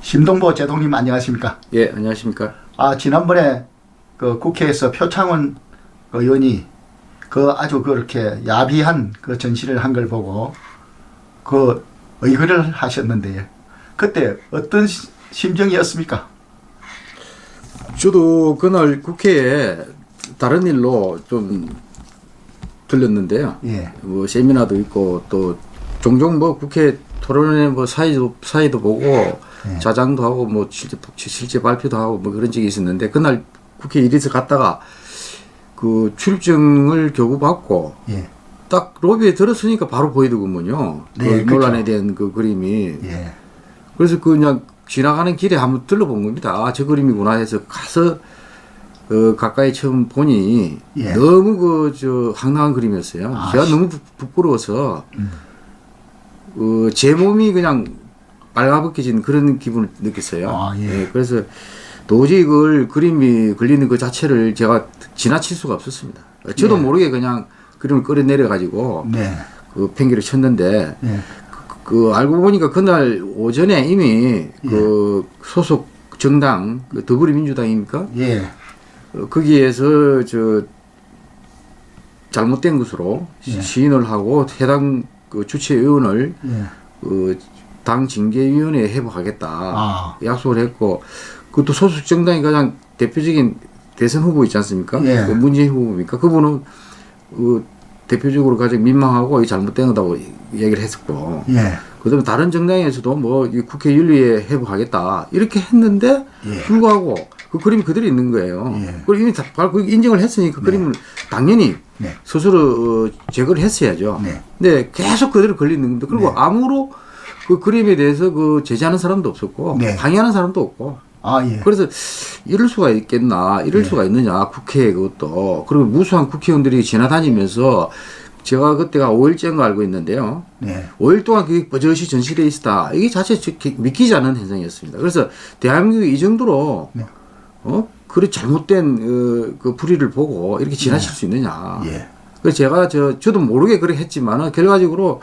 심동보 제동님 안녕하십니까? 예, 안녕하십니까? 지난번에 그 국회에서 표창원 그 의원이 그 아주 그렇게 야비한 그 전시를 한 걸 보고 그 의거를 하셨는데 그때 어떤 심정이었습니까? 저도 그날 국회에 다른 일로 좀 들렸는데요. 예. 뭐 세미나도 있고 또 종종 뭐 국회 토론회 뭐 사이도 보고 예. 자장도 하고 뭐 실제 발표도 하고 뭐 그런 적이 있었는데 그날 국회 일에서 갔다가 그 출입증을 교부받고 예. 딱 로비에 들었으니까 바로 보이더군요. 네, 그 논란에 그렇죠. 대한 그 그림이. 예. 그래서 그냥 지나가는 길에 한번 들러본 겁니다. 아, 저 그림이구나 해서 가서 가까이 처음 보니 예. 너무 황당한 그림이었어요. 제가 너무 부끄러워서 제 몸이 그냥 빨가벗겨진 그런 기분을 느꼈어요. 예. 예, 그래서 도저히 그걸 그림이 걸리는 그 자체를 제가 지나칠 수가 없었습니다. 저도 네. 모르게 그냥 그림을 끌어내려 가지고 네. 그 팽개를 쳤는데 예. 알고 보니까 그날 오전에 이미 그 소속 정당 그 더불어민주당입니까? 예. 거기에서 잘못된 것으로 예. 시인을 하고 해당 그 주최 의원을 예. 당 징계위원회에 회부하겠다 약속을 했고 그것도 소속 정당이 가장 대표적인 대선 후보 있지 않습니까? 예. 그 문재인 후보입니까? 그분은 대표적으로 가장 민망하고 잘못된 거다고 얘기를 했었고 예. 그다음에 다른 정당에서도 뭐 이 국회 윤리에 회부하겠다 이렇게 했는데 예. 불구하고 그 그림이 그대로 있는 거예요. 예. 그리고 이미 바로 인정을 했으니까 그림을 당연히 네. 스스로 제거를 했어야죠. 네. 근데 계속 그대로 걸리는 겁니다. 그리고 네. 아무로 그 그림에 대해서 그 제지하는 사람도 없었고 네. 항의하는 사람도 없고 예. 그래서 이럴 수가 있겠나 이럴 수가 있느냐 국회에 그것도 그리고 무수한 국회의원들이 지나다니면서 제가 그때가 5일째인 거 알고 있는데요. 네. 5일 5일 동안 그게 버젓이 전시돼 있었다. 이게 자체 믿기지 않는 현상이었습니다. 그래서 대한민국이 이 정도로 네. 그리 잘못된 그 불의를 보고 이렇게 지나칠 수 있느냐. 예. 그래서 제가 저도 모르게 그렇게 했지만은 결과적으로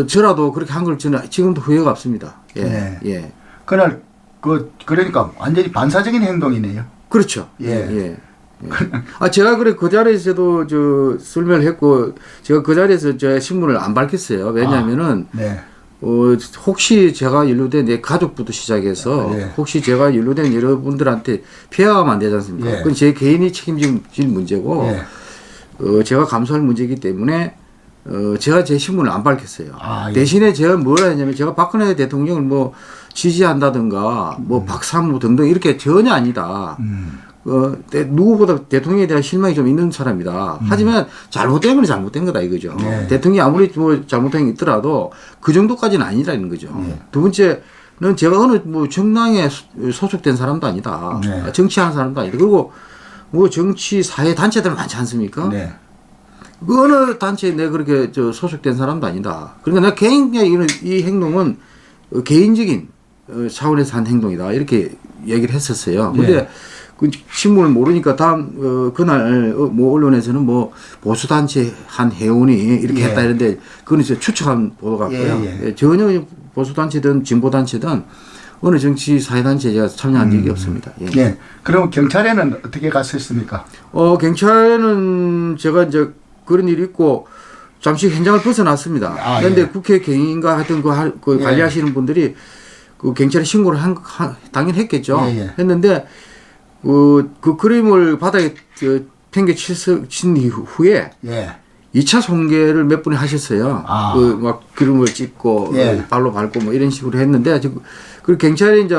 저라도 그렇게 한 걸 저는 지금도 후회가 없습니다. 예. 네. 예. 그날 그러니까 완전히 반사적인 행동이네요. 그렇죠. 예. 예. 제가 그 자리에서도 설명을 했고, 제가 그 자리에서 제 신문을 안 밝혔어요. 왜냐하면은, 네. 혹시 제가 연루된 내 가족부터 시작해서, 예. 혹시 제가 연루된 여러분들한테 피해가면 안 되지 않습니까? 예. 그건 제 개인이 책임질 문제고, 예. 제가 감수할 문제이기 때문에, 제가 제 신문을 안 밝혔어요. 예. 대신에 제가 뭐라 했냐면, 제가 박근혜 대통령을 뭐 지지한다든가, 뭐 박사모 등등 이렇게 전혀 아니다. 누구보다 대통령에 대한 실망이 좀 있는 사람이다. 하지만 잘못된 건 잘못된 거다 이거죠. 네. 대통령이 아무리 뭐 잘못한 게 있더라도 그 정도까지는 아니라는 거죠. 네. 두 번째는 제가 어느 뭐 정당에 소속된 사람도 아니다. 네. 정치하는 사람도 아니다. 그리고 뭐 정치 사회 단체들 많지 않습니까? 네. 그 어느 단체에 내가 그렇게 소속된 사람도 아니다. 그러니까 내가 개인의 이 행동은 개인적인 차원에서 한 행동이다. 이렇게 얘기를 했었어요. 근데 네. 그 신문을 모르니까 그날 뭐 언론에서는 뭐 보수단체 한 회원이 이렇게 예. 했다 이런데 그건 이제 추측한 보도 같고요. 예. 전혀 보수단체든 진보단체든 어느 정치 사회단체에 제가 참여한 적이 없습니다. 예. 네. 그럼 경찰에는 어떻게 갔었습니까? 경찰에는 제가 이제 그런 일이 있고 잠시 현장을 벗어났습니다. 그런데 예. 국회 경위인가 하여튼 그 예. 관리하시는 분들이 그 경찰에 신고를 당연히 했겠죠. 예. 했는데 그 그림을 바닥에 팽개 친 이후에 예. 2차 손괴를 몇 분이 하셨어요. 막 그림을 찍고 예. 발로 밟고 뭐 이런 식으로 했는데 그 경찰이 이제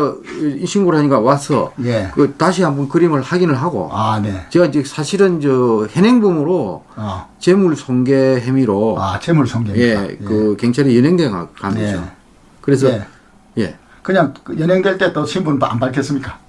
신고를 하니까 와서 예. 다시 한번 그림을 확인을 하고 네. 제가 이제 사실은 현행범으로 재물 손괴 혐의로 재물 손괴입니까? 그 경찰에 연행돼 간 예. 거죠. 그래서 예. 그냥 연행될 때 또 신분 안 밝혔습니까?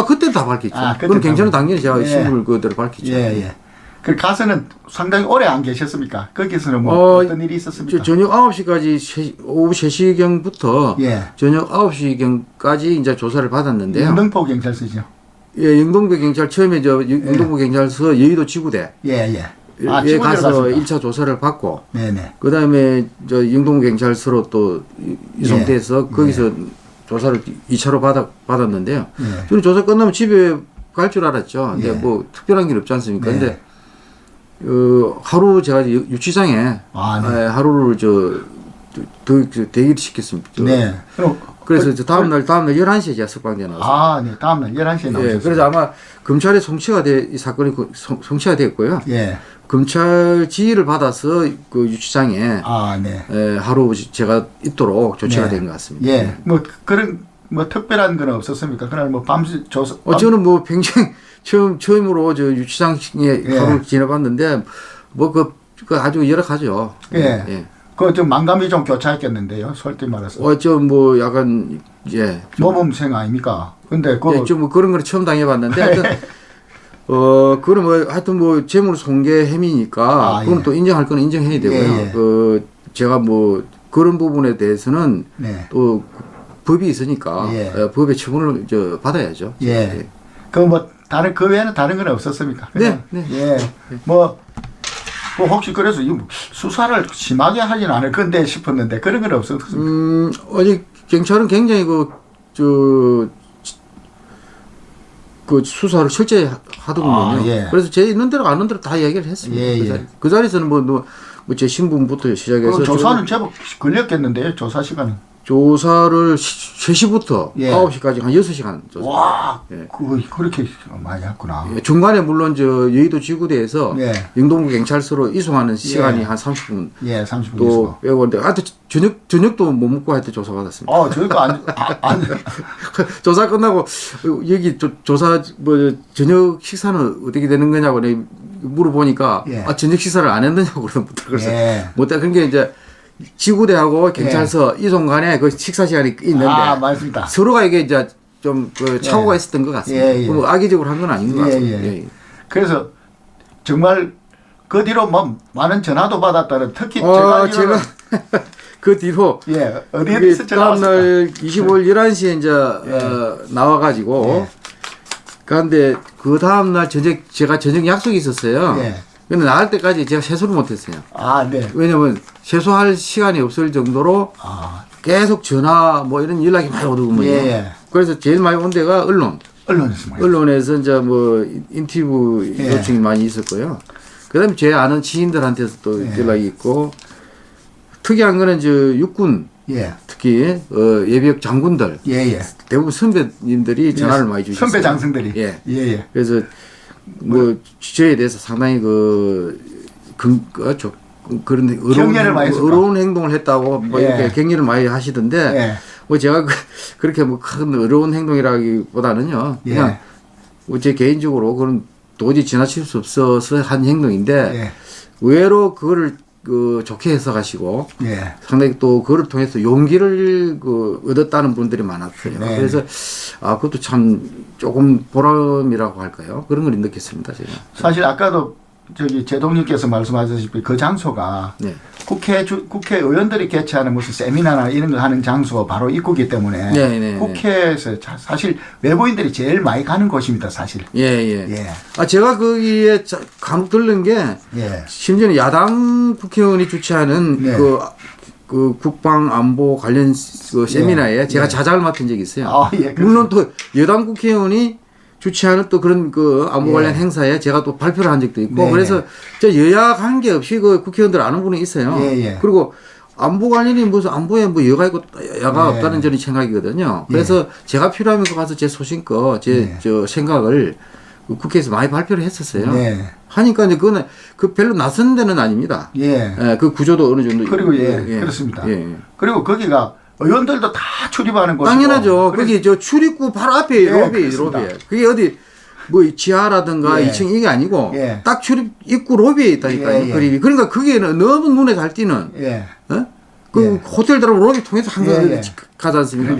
그때 다 밝혔죠. 그건 경찰은 당연히 제가 신분을 그대로 밝혔죠. 예. 그 가서는 상당히 오래 안 계셨습니까? 거기서는 뭐 어떤 일이 있었습니까? 저녁 9시까지 오후 3시경부터 저녁 9시경까지 이제 조사를 받았는데요. 영등포 경찰서죠. 예, 영동포 경찰 처음에 영동포 경찰서 여의도 지구대. 예. 예, 가서 1차 조사를 받고. 네네. 그다음에 영동포 경찰서로 또 이송돼서 거기서 조사를 2차로 받았는데요. 예. 저는 조사 끝나면 집에 갈 줄 알았죠. 근데 예. 뭐 특별한 일 없지 않습니까? 네. 근데 하루 제가 유치장에 아, 네. 하루를 대기를 시켰습니다. 네. 그럼 그래서 다음날 11시에 제가 석방돼 나왔어요. 아, 네. 다음날 11시에 나오셨어요. 예, 그래서 아마 검찰에 이 사건이 송치가 됐고요. 예. 검찰 지휘를 받아서 그 유치장에 아, 네. 하루 제가 있도록 조치가 네. 된 것 같습니다. 예. 뭐 그런 뭐 특별한 건 없었습니까? 그날 뭐 밤새 조사 저는 뭐 굉장히 처음으로 저 유치장에 예. 하루 지내봤는데 뭐 그 아주 열악하죠. 예. 좀 만감이 좀 교차했겠는데요. 솔직히 말해서. 좀 뭐 약간 모범생 아닙니까? 근데 좀 뭐 그런 걸 처음 당해봤는데 하여튼 그건 뭐 하여튼 뭐 재물 손괴 혐의니까 그건 예. 또 인정할 건 인정해야 되고요. 예. 제가 뭐 그런 부분에 대해서는 네. 또 법이 있으니까 예. 법의 처분을 받아야죠. 예. 그 외에는 다른 건 없었습니까? 네. 네. 예. 뭐 혹시 그래서 이 수사를 심하게 하진 않을 건데 싶었는데 그런 건 없었습니까? 어제 경찰은 굉장히 그 수사를 철저히 하더군요. 예. 그래서 제 있는 대로 안 있는 대로 다 얘기를 했습니다. 예. 그 자리에서는 제 신분부터 시작해서 조사는 제법 걸렸겠는데요. 조사 시간은. 조사를 3시부터 예. 9시까지 한 6시간 조사. 와, 예. 그렇게 많이 했구나. 중간에 물론 여의도 지구대에서 예. 영동구 경찰서로 이송하는 시간이 한 30분 예, 30분 또 있어. 빼고 근데 하여튼 저녁도 못 먹고 하여튼 조사 받았습니다. 저희가 안 조사 끝나고 여기 조사 뭐 저녁 식사는 어떻게 되는 거냐고 내가 물어보니까 예. 저녁 식사를 안 했느냐고 그러더라고요. 그래서 예. 못해 그런 게 이제 지구대하고 경찰서 이송 간에 그 식사 시간이 있는데 맞습니다. 서로가 이게 이제 좀 그 착오가 있었던 것 같습니다. 예. 뭐 악의적으로 한 건 아닌 것 같습니다. 예. 그래서 정말 그 뒤로 뭐 많은 전화도 받았다는 특히 제가 그 뒤로 어디에서 전화 왔을까? 다음날 25일 11시에 이제 나와가지고 그런데 그 다음날 제가 저녁 약속이 있었어요. 예. 근데 나갈 때까지 제가 세수를 못했어요. 네. 왜냐면 세수할 시간이 없을 정도로 계속 전화 뭐 이런 연락이 많이 오더군요. 예. 그래서 제일 많이 온 데가 언론에서 이제 뭐 인터뷰 요청이 많이 있었고요. 그다음에 제 아는 지인들한테서 또 연락이 있고 특이한 거는 육군 특히 예비역 장군들 대부분 선배님들이 전화를 많이 주셨어요. 선배 장승들이. 예. 그래서 뭐 저에 대해서 상당히 그런 어려운 행동을 했다고 뭐 이렇게 격려를 많이 하시던데 뭐 제가 그렇게 뭐 큰 어려운 행동이라기보다는요 그냥 제 개인적으로 그런 도저히 지나칠 수 없어서 한 행동인데 의외로 그거를 좋게 해석하시고 상당히 또 그걸 통해서 용기를 얻었다는 분들이 많았어요. 그래서 그것도 참 조금 보람이라고 할까요? 그런 걸 느꼈습니다. 제가. 사실 아까도 제동님께서 말씀하셨다시피 그 장소가 국회의원들이 개최하는 무슨 세미나나 이런 거 하는 장소가 바로 입구이기 때문에 국회에서 사실 외부인들이 제일 많이 가는 곳입니다, 사실. 제가 거기에 감옥 들른 게 심지어는 야당 국회의원이 주최하는 그 국방 안보 관련 세미나에 제가 자작을 맡은 적이 있어요. 물론 또 여당 국회의원이 주최하는 또 그런 안보 관련 행사에 제가 또 발표를 한 적도 있고 그래서 저 여야 관계없이 국회의원들 아는 분이 있어요. 그리고 안보 관련이 무슨 안보에 뭐 여가 있고 야가 없다는 저는 생각이거든요. 그래서 제가 필요하면 가서 제 소신껏 저 생각을 국회에서 많이 발표를 했었어요. 하니까 이제 그거는 별로 낯선 데는 아닙니다. 그 구조도 어느 정도 그리고 그렇습니다. 그리고 거기가 의원들도 다 출입하는 곳이고. 당연하죠. 거기 출입구 바로 앞에 로비. 그게 어디 뭐 지하라든가 2층 이게 아니고 딱 출입 입구 로비에 있다니까요. 그림이. 그러니까 그게는 너무 눈에 잘 띄는. 호텔 들어가면 로비 통해서 한번 가지 않습니까?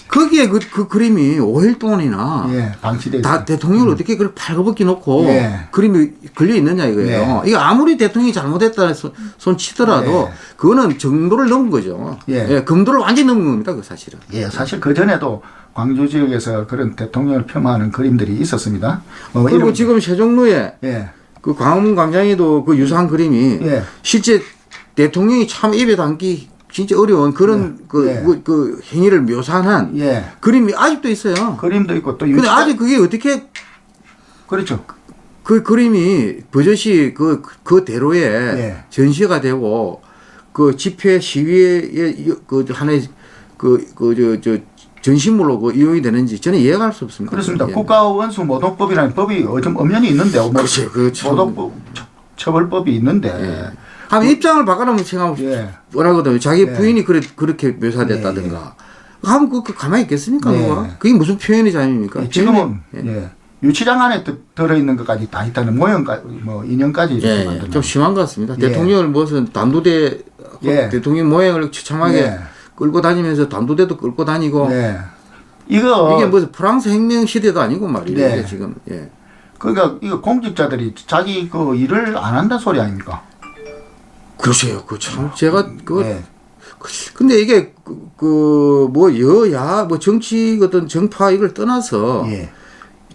거기에 그 그림이 5일 동안이나 방치돼 다 대통령을 어떻게 그렇게 팔굽게 놓고 그림이 걸려 있느냐 이거예요. 이거 아무리 대통령이 잘못했다는 손 치더라도 그거는 정도를 넘은 거죠. 금도를 완전히 넘은 겁니다. 그 사실은. 사실 그 전에도 광주 지역에서 그런 대통령을 폄하하는 그림들이 있었습니다. 그리고 지금 세종로에 그 광화문 광장에도 그 유사한 그림이 실제 대통령이 참 입에 담기 진짜 어려운 그런 예. 그 행위를 묘사한 예. 그림이 아직도 있어요. 그림도 있고 또 근데 아직 그게 어떻게 그렇죠. 그 그림이 버젓이 그대로의 예. 전시가 되고 그 집회 시위의 그 하나의 저 전시물로 그 이용이 되는지 저는 이해할 수 없습니다. 그렇습니다. 예. 국가원수 모독법이라는 법이 좀 엄연히 있는데 뭐 그렇죠. 그 참- 모독법 처벌법이 있는데 예. 한번 입장을 바꿔놓으면 제가 예. 원하거든요. 자기 예. 부인이 그렇게 묘사됐다든가. 하면 그 가만히 있겠습니까? 네. 누가? 그게 무슨 표현의 자유입니까? 예, 지금은 예. 예. 유치장 안에 들어있는 것까지 다 있다는 모형까지 뭐 인형까지 이렇게 예, 만드는 좀 심한 것 같습니다. 예. 대통령을 무슨 단두대 예. 대통령 모양을 처참하게 예. 끌고 다니면서 단두대도 끌고 다니고 네. 이거 이게 무슨 프랑스 혁명 시대도 아니고 말이에요. 네. 이게 지금 예. 그러니까 이거 공직자들이 자기 그 일을 안 한다 소리 아닙니까? 그렇죠. 그 참 제가 네. 근데 이게 뭐 여야 뭐 정치 어떤 정파 이걸 떠나서 예.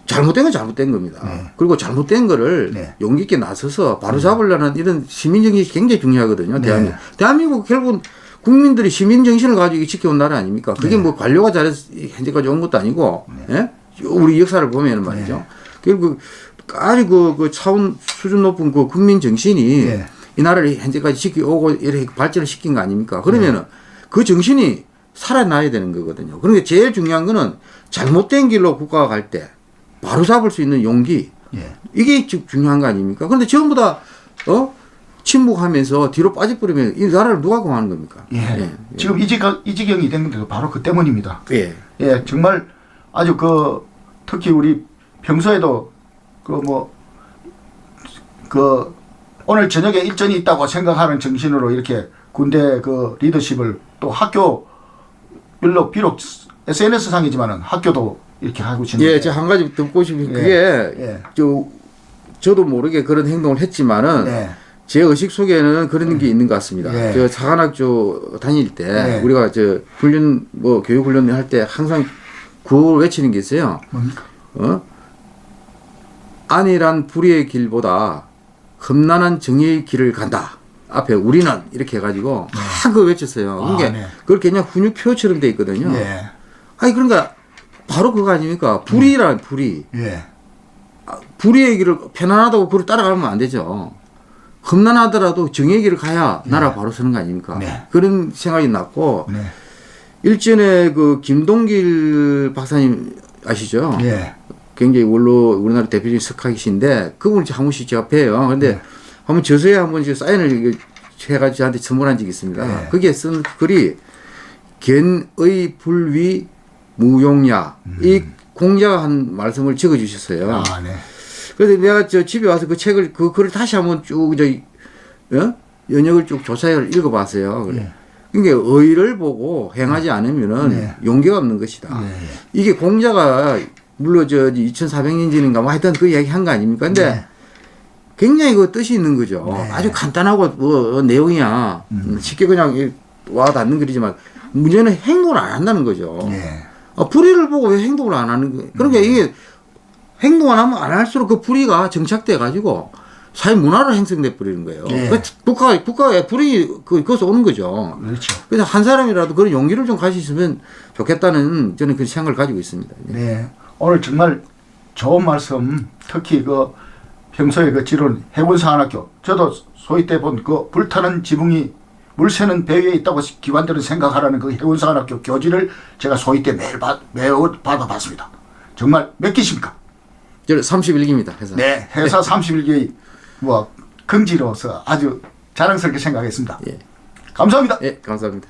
잘못된 건 잘못된 겁니다. 네. 그리고 잘못된 거를 네. 용기 있게 나서서 바로 잡으려는 이런 시민정신이 굉장히 중요하거든요. 네. 대한민국. 대한민국 결국은 국민들이 시민정신을 가지고 지켜온 나라 아닙니까? 그게 네. 뭐 관료가 잘해서 현재까지 온 것도 아니고, 예? 우리 역사를 보면은 말이죠. 네. 결국 아주 그 차원 수준 높은 그 국민정신이 네. 이 나라를 현재까지 지켜오고 이렇게 발전을 시킨 거 아닙니까? 그러면은 그 정신이 살아나야 되는 거거든요. 그러니까 제일 중요한 거는 잘못된 길로 국가가 갈 때 바로 잡을 수 있는 용기. 예. 이게 중요한 거 아닙니까? 그런데 전부 다, 침묵하면서 뒤로 빠져버리면 이 나라를 누가 공하는 겁니까? 예. 지금 이 지경이 된 것도 바로 그 때문입니다. 예. 예, 정말 아주 특히 우리 평소에도 오늘 저녁에 일전이 있다고 생각하는 정신으로 이렇게 군대 리더십을 또 학교 비록 SNS 상이지만은 학교도 이렇게 하고 있는데. 예, 제가 한 가지 듣고 싶은 예. 그게 예. 저도 모르게 그런 행동을 했지만은 네. 제 의식 속에는 그런 게 있는 것 같습니다. 예. 저 사관학교 다닐 때 예. 우리가 훈련 교육 훈련 할 때 항상 구호를 외치는 게 있어요. 뭡니까? 안일한 불의의 길보다 험난한 정의의 길을 간다. 앞에 우리는 이렇게 해가지고 그거 외쳤어요. 그러니까 네. 그걸 그냥 훈육표처럼 돼 있거든요. 예. 아니 그러니까 바로 그거 아닙니까? 불의란 불의. 예. 불의의 길을 편안하다고 그걸 따라가면 안 되죠. 험난하더라도 정의의 길을 가야 나라 바로 서는 거 아닙니까? 네. 그런 생각이 났고 네. 일전에 김동길 박사님 아시죠? 예. 굉장히 우리나라 대표적인 석학이신데 그분을 한 번씩 제가 뵈요. 근데 네. 한번 저서에 한번 사인을 해가지고 저한테 선물한 적이 있습니다. 네. 거기에 쓴 글이 견의 불위 무용야 이 공자가 한 말씀을 적어주셨어요. 아, 네. 그래서 내가 집에 와서 그 책을 그 글을 다시 한번 쭉 연역을 쭉 조사해 읽어봤어요. 네. 그러니까 의를 보고 행하지 않으면은 네. 용기가 없는 것이다. 네. 이게 공자가 물론 2400년전인가 뭐 하여튼 그 얘기 한 거 아닙니까? 근데 네. 굉장히 그 뜻이 있는 거죠. 네. 아주 간단하고 내용이야. 쉽게 그냥 와 닿는 글이지만 문제는 행동을 안 한다는 거죠. 네. 불의를 보고 왜 행동을 안 하는 거예요? 그러니까 이게 행동 안 하면 안 할수록 그 불의가 정착돼 가지고 사회 문화로 형성돼 버리는 거예요. 네. 그러니까 국가의 불의 거기서 오는 거죠. 그렇죠. 그래서 한 사람이라도 그런 용기를 좀 가지셨으면 좋겠다는 저는 그런 생각을 가지고 있습니다. 네. 오늘 정말 좋은 말씀, 특히 평소에 지론 해군사관학교, 저도 소위 때 본 불타는 지붕이 물 새는 배 위에 있다고 기관들은 생각하라는 해군사관학교 교지를 제가 소위 때 매우 받아봤습니다. 정말 몇 기십니까? 저는 31기입니다. 회사. 네, 회사 31기의 긍지로서 아주 자랑스럽게 생각했습니다. 예. 감사합니다. 예, 감사합니다.